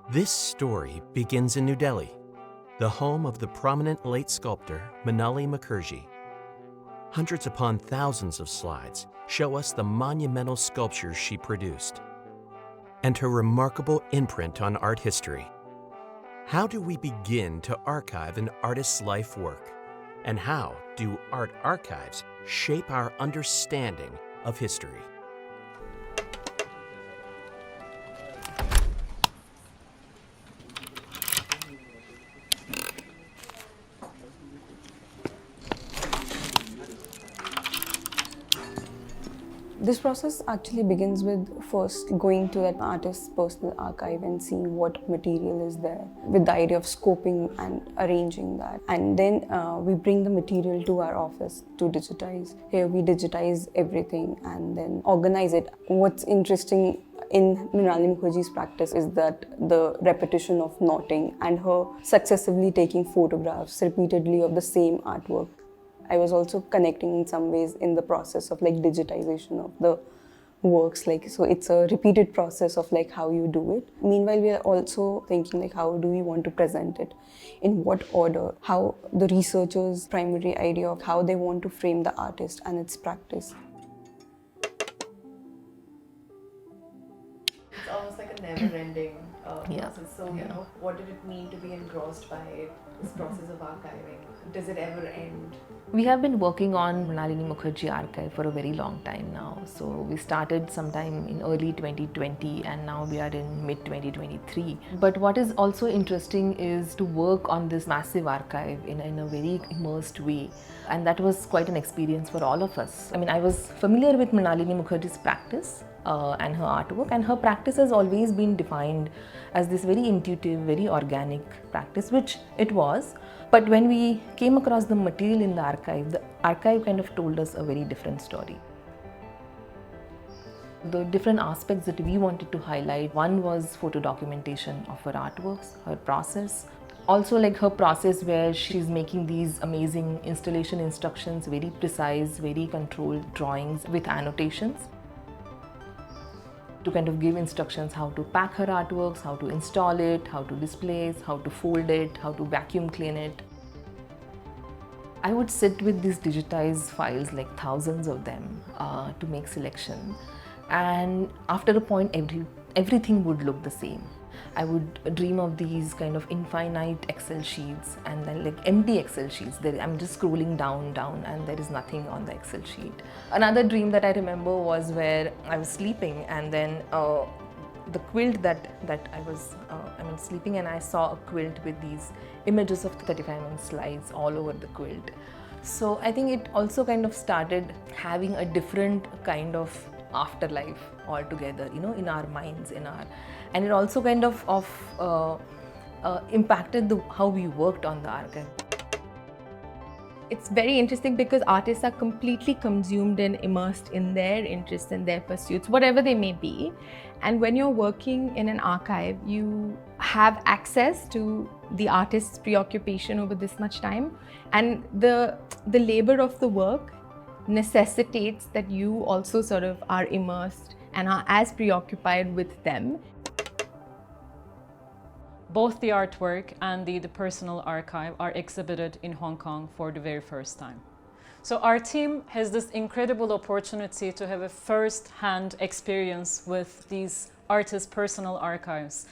This story begins in New Delhi, the home of the prominent late sculptor Mrinalini Mukherjee. Hundreds upon thousands of slides show us the monumental sculptures she produced and her remarkable imprint on art history. How do we begin to archive an artist's life work? And how do art archives shape our understanding of history? This process actually begins with first going to an artist's personal archive and seeing what material is there, with the idea of scoping and arranging that. And then we bring the material to our office to digitize. Here we digitize everything and then organize it. What's interesting in Mrinalini Mukherjee's practice is that the repetition of noting and her successively taking photographs repeatedly of the same artwork. I was also connecting in some ways in the process of digitization of the works, so it's a repeated process of how you do it. Meanwhile, we are also thinking how do we want to present it, in what order, how the researchers' primary idea of how they want to frame the artist and its practice. It's almost like a never-ending process. So, what did it mean to be engrossed by it, this process of archiving? Does it ever end? We have been working on Mrinalini Mukherjee archive for a very long time now. So we started sometime in early 2020 and now we are in mid 2023. But what is also interesting is to work on this massive archive in a very immersed way. And that was quite an experience for all of us. I mean, I was familiar with Mrinalini Mukherjee's practice and her artwork, and her practice has always been defined as this very intuitive, very organic practice, which it was. But when we came across the material in the archive kind of told us a very different story. The different aspects that we wanted to highlight, one was photo documentation of her artworks, her process. Also her process where she's making these amazing installation instructions, very precise, very controlled drawings with annotations, to kind of give instructions how to pack her artworks, how to install it, how to display, how to fold it, how to vacuum clean it. I would sit with these digitized files, thousands of them, to make selection. And after a point, everything would look the same. I would dream of these kind of infinite Excel sheets and then empty Excel sheets. I'm just scrolling down and there is nothing on the Excel sheet. Another dream that I remember was where I was sleeping and then the quilt that I was sleeping, and I saw a quilt with these images of 35mm slides all over the quilt. So I think it also kind of started having a different kind of afterlife altogether, in our minds, and it also kind of impacted how we worked on the archive. It's very interesting because artists are completely consumed and immersed in their interests and their pursuits, whatever they may be. And when you're working in an archive, you have access to the artist's preoccupation over this much time. And the labor of the work necessitates that you also sort of are immersed and are as preoccupied with them. Both the artwork and the personal archive are exhibited in Hong Kong for the very first time. So our team has this incredible opportunity to have a first-hand experience with these artists' personal archives.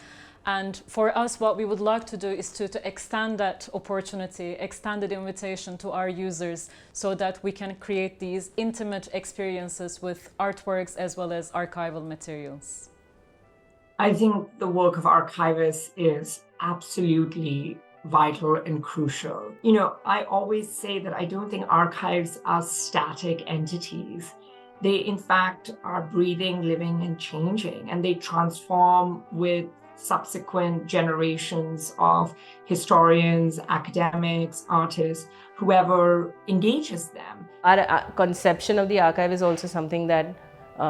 And for us, what we would like to do is to extend that opportunity, extend the invitation to our users so that we can create these intimate experiences with artworks as well as archival materials. I think the work of archivists is absolutely vital and crucial. I always say that I don't think archives are static entities. They, in fact, are breathing, living, and changing, and they transform with subsequent generations of historians, academics, artists, whoever engages them. Our conception of the archive is also something that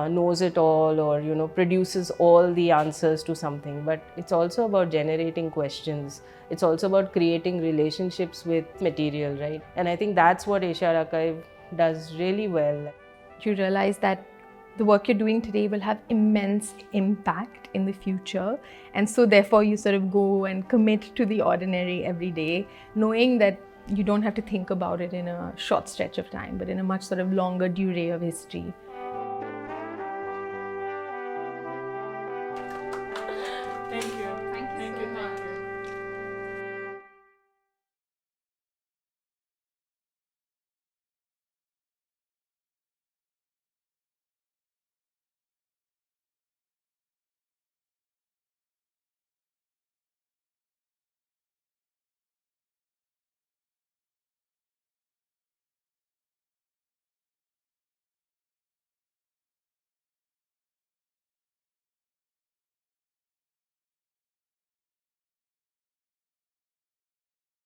knows it all or produces all the answers to something, but it's also about generating questions. It's also about creating relationships with material, right? And I think that's what Asia Archive does really well. You realize that the work you're doing today will have immense impact in the future. And so therefore you sort of go and commit to the ordinary every day, knowing that you don't have to think about it in a short stretch of time, but in a much sort of longer durée of history. Thank you.